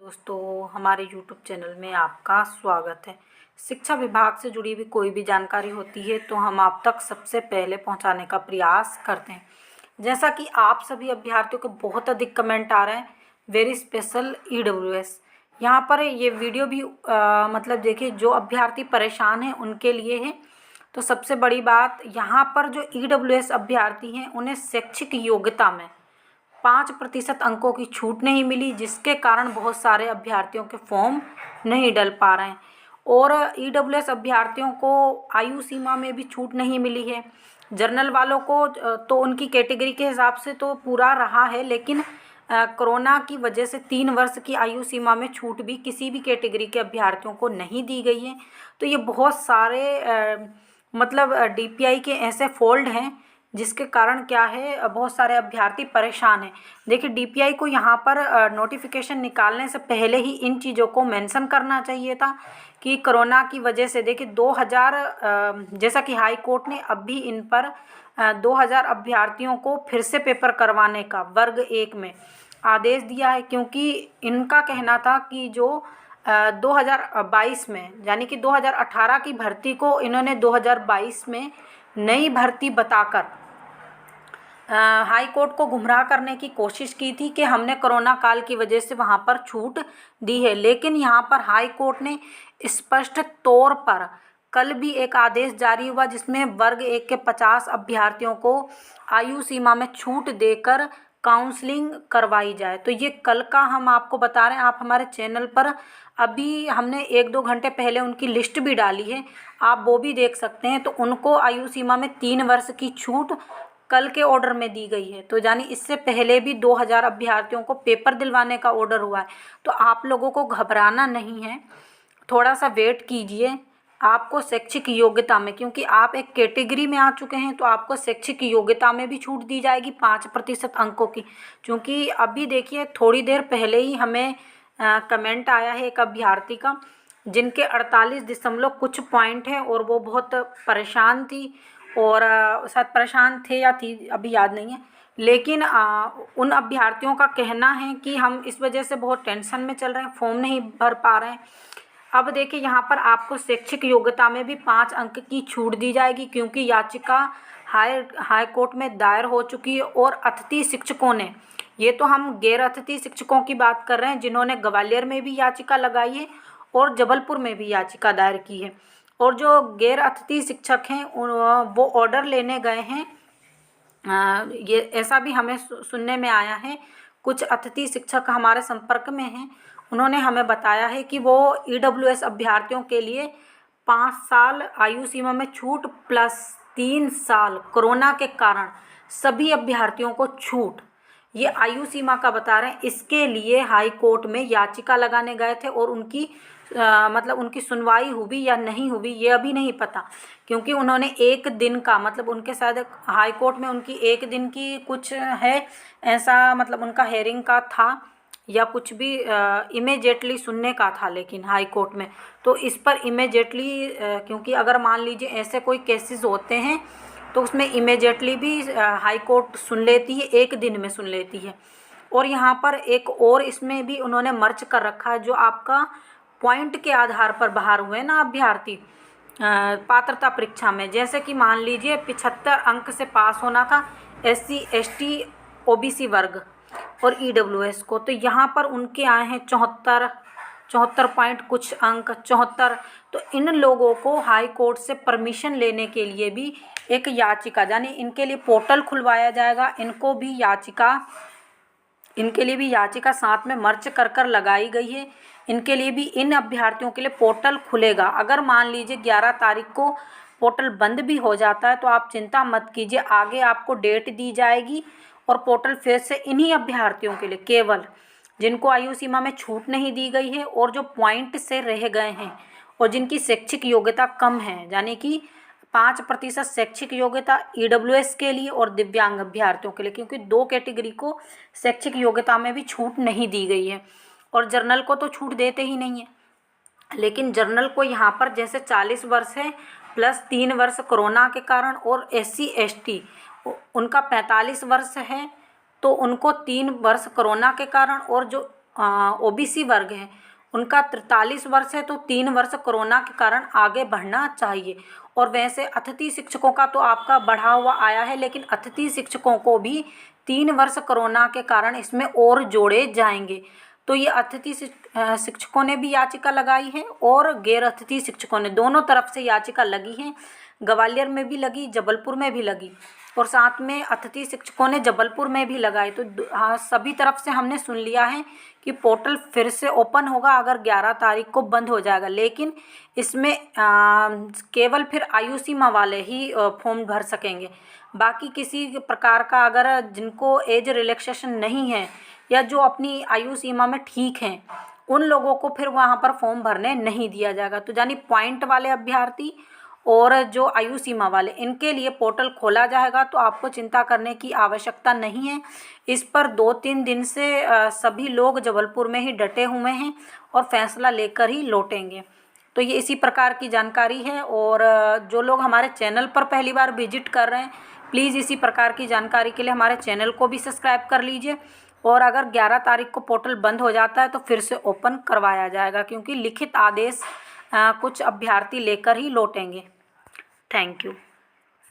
दोस्तों, हमारे YouTube channel में आपका स्वागत है। शिक्षा विभाग से जुड़ी हुई कोई भी जानकारी होती है तो हम आप तक सबसे पहले पहुंचाने का प्रयास करते हैं। जैसा कि आप सभी अभ्यर्थियों के बहुत अधिक कमेंट आ रहे हैं, वेरी स्पेशल EWS। यहाँ पर ये वीडियो भी मतलब देखिए, जो अभ्यर्थी परेशान हैं उनके लिए है। तो सबसे बड़ी बात, यहाँ पर जो EWS अभ्यर्थी हैं उन्हें शैक्षिक योग्यता में 5% अंकों की छूट नहीं मिली, जिसके कारण बहुत सारे अभ्यर्थियों के फॉर्म नहीं डल पा रहे हैं। और EWS अभ्यर्थियों को आयु सीमा में भी छूट नहीं मिली है। जर्नल वालों को तो उनकी कैटेगरी के हिसाब से तो पूरा रहा है, लेकिन कोरोना की वजह से 3 वर्ष की आयु सीमा में छूट भी किसी भी कैटेगरी के अभ्यर्थियों को नहीं दी गई है। तो ये बहुत सारे मतलब DPI के ऐसे फोल्ड हैं जिसके कारण क्या है, बहुत सारे अभ्यर्थी परेशान हैं। देखिए, DPI को यहाँ पर नोटिफिकेशन निकालने से पहले ही इन चीज़ों को मेंशन करना चाहिए था कि कोरोना की वजह से देखिए 2000 जैसा कि हाई कोर्ट ने अब भी इन पर 2000 अभ्यर्थियों को फिर से पेपर करवाने का वर्ग 1 में आदेश दिया है, क्योंकि इनका कहना था कि जो 2022 में यानी कि 2018 की भर्ती को इन्होंने 2022 में नई भर्ती बताकर हाई कोर्ट को गुमराह करने की कोशिश की थी कि हमने कोरोना काल की वजह से वहाँ पर छूट दी है। लेकिन यहाँ पर हाई कोर्ट ने स्पष्ट तौर पर कल भी एक आदेश जारी हुआ जिसमें वर्ग 1 के 50 अभ्यर्थियों को आयु सीमा में छूट देकर काउंसलिंग करवाई जाए। तो ये कल का हम आपको बता रहे हैं। आप हमारे चैनल पर अभी हमने 1-2 घंटे पहले उनकी लिस्ट भी डाली है, आप वो भी देख सकते हैं। तो उनको आयु सीमा में 3 वर्ष की छूट कल के ऑर्डर में दी गई है। तो यानी इससे पहले भी 2000 अभ्यर्थियों को पेपर दिलवाने का ऑर्डर हुआ है। तो आप लोगों को घबराना नहीं है, थोड़ा सा वेट कीजिए। आपको शैक्षिक योग्यता में, क्योंकि आप एक कैटेगरी में आ चुके हैं, तो आपको शैक्षिक योग्यता में भी छूट दी जाएगी 5% अंकों की। क्योंकि अभी देखिए, थोड़ी देर पहले ही हमें कमेंट आया है एक अभ्यर्थी का, जिनके 48 दशमलव कुछ पॉइंट हैं और वो बहुत परेशान थी, और शायद परेशान थे या थी, अभी याद नहीं है। लेकिन उन अभ्यर्थियों का कहना है कि हम इस वजह से बहुत टेंशन में चल रहे हैं, फॉर्म नहीं भर पा रहे हैं। अब देखिए, यहाँ पर आपको शैक्षिक योग्यता में भी 5 अंक की छूट दी जाएगी, क्योंकि याचिका हाई कोर्ट में दायर हो चुकी है। और अतिथि शिक्षकों ने, ये तो हम गैर अतिथि शिक्षकों की बात कर रहे हैं, जिन्होंने ग्वालियर में भी याचिका लगाई है और जबलपुर में भी याचिका दायर की है। और जो गैर अतिथि शिक्षक हैं वो ऑर्डर लेने गए हैं। ये ऐसा भी हमें सुनने में आया है। कुछ अतिथि शिक्षक हमारे संपर्क में हैं, उन्होंने हमें बताया है कि वो EWS अभ्यर्थियों के लिए 5 साल आयु सीमा में छूट प्लस 3 साल कोरोना के कारण सभी अभ्यर्थियों को छूट, ये आयु सीमा का बता रहे हैं। इसके लिए हाई कोर्ट में याचिका लगाने गए थे और उनकी मतलब उनकी सुनवाई हुई या नहीं हुई ये अभी नहीं पता, क्योंकि उन्होंने 1 दिन का, मतलब उनके शायद हाई कोर्ट में उनकी 1 दिन की कुछ है ऐसा, मतलब उनका हेयरिंग का था या कुछ भी इमीडिएटली सुनने का था, लेकिन हाई कोर्ट में तो इस पर इमीडिएटली, क्योंकि अगर मान लीजिए ऐसे कोई केसेस होते हैं तो उसमें इमीडिएटली भी हाई कोर्ट सुन लेती है, 1 दिन में सुन लेती है। और यहाँ पर एक और इसमें भी उन्होंने मर्ज कर रखा है, जो आपका पॉइंट के आधार पर बाहर हुए ना अभ्यर्थी पात्रता परीक्षा में, जैसे कि मान लीजिए 75 अंक से पास होना था SC ST OBC वर्ग और EWS को, तो यहाँ पर उनके आए हैं 74 पॉइंट कुछ अंक, 74। तो इन लोगों को हाई कोर्ट से परमिशन लेने के लिए भी एक याचिका, यानी इनके लिए पोर्टल खुलवाया जाएगा, इनके लिए भी याचिका साथ में मर्ज कर लगाई गई है। इनके लिए भी, इन अभ्यर्थियों के लिए पोर्टल खुलेगा। अगर मान लीजिए 11 तारीख को पोर्टल बंद भी हो जाता है तो आप चिंता मत कीजिए, आगे आपको डेट दी जाएगी और पोर्टल फिर से इन्हीं अभ्यर्थियों के लिए, केवल जिनको आयु सीमा में छूट नहीं दी गई है और जो पॉइंट से रह गए हैं और जिनकी शैक्षिक योग्यता कम है, यानी कि 5% शैक्षिक योग्यता EWS के लिए और दिव्यांग अभ्यर्थियों के लिए, क्योंकि 2 कैटेगरी को शैक्षिक योग्यता में भी छूट नहीं दी गई है। और जर्नल को तो छूट देते ही नहीं है, लेकिन जर्नल को यहाँ पर जैसे 40 वर्ष है प्लस 3 वर्ष कोरोना के कारण, और SC ST उनका 45 वर्ष है तो उनको 3 वर्ष कोरोना के कारण, और जो ओबीसी वर्ग हैं उनका 43 वर्ष है तो 3 वर्ष कोरोना के कारण आगे बढ़ना चाहिए। और वैसे अतिथि शिक्षकों का तो आपका बढ़ा हुआ आया है, लेकिन अतिथि शिक्षकों को भी 3 वर्ष कोरोना के कारण इसमें और जोड़े जाएंगे। तो ये अतिथि शिक्षकों ने भी याचिका लगाई है और गैर अतिथि शिक्षकों ने, दोनों तरफ से याचिका लगी है। ग्वालियर में भी लगी, जबलपुर में भी लगी और साथ में अतिथि शिक्षकों ने जबलपुर में भी लगाई। तो हाँ, सभी तरफ से हमने सुन लिया है कि पोर्टल फिर से ओपन होगा अगर 11 तारीख को बंद हो जाएगा, लेकिन इसमें केवल फिर आयु सीमा वाले ही फॉर्म भर सकेंगे। बाकी किसी प्रकार का अगर जिनको एज रिलैक्सेशन नहीं है या जो अपनी आयु सीमा में ठीक हैं उन लोगों को फिर वहाँ पर फॉर्म भरने नहीं दिया जाएगा। तो यानी पॉइंट वाले अभ्यर्थी और जो आयु सीमा वाले, इनके लिए पोर्टल खोला जाएगा, तो आपको चिंता करने की आवश्यकता नहीं है। इस पर 2-3 दिन से सभी लोग जबलपुर में ही डटे हुए हैं और फैसला लेकर ही लौटेंगे। तो ये इसी प्रकार की जानकारी है। और जो लोग हमारे चैनल पर पहली बार विजिट कर रहे हैं, प्लीज़ इसी प्रकार की जानकारी के लिए हमारे चैनल को भी सब्सक्राइब कर लीजिए। और अगर 11 तारीख को पोर्टल बंद हो जाता है तो फिर से ओपन करवाया जाएगा, क्योंकि लिखित आदेश कुछ अभ्यर्थी लेकर ही लौटेंगे। Thank you.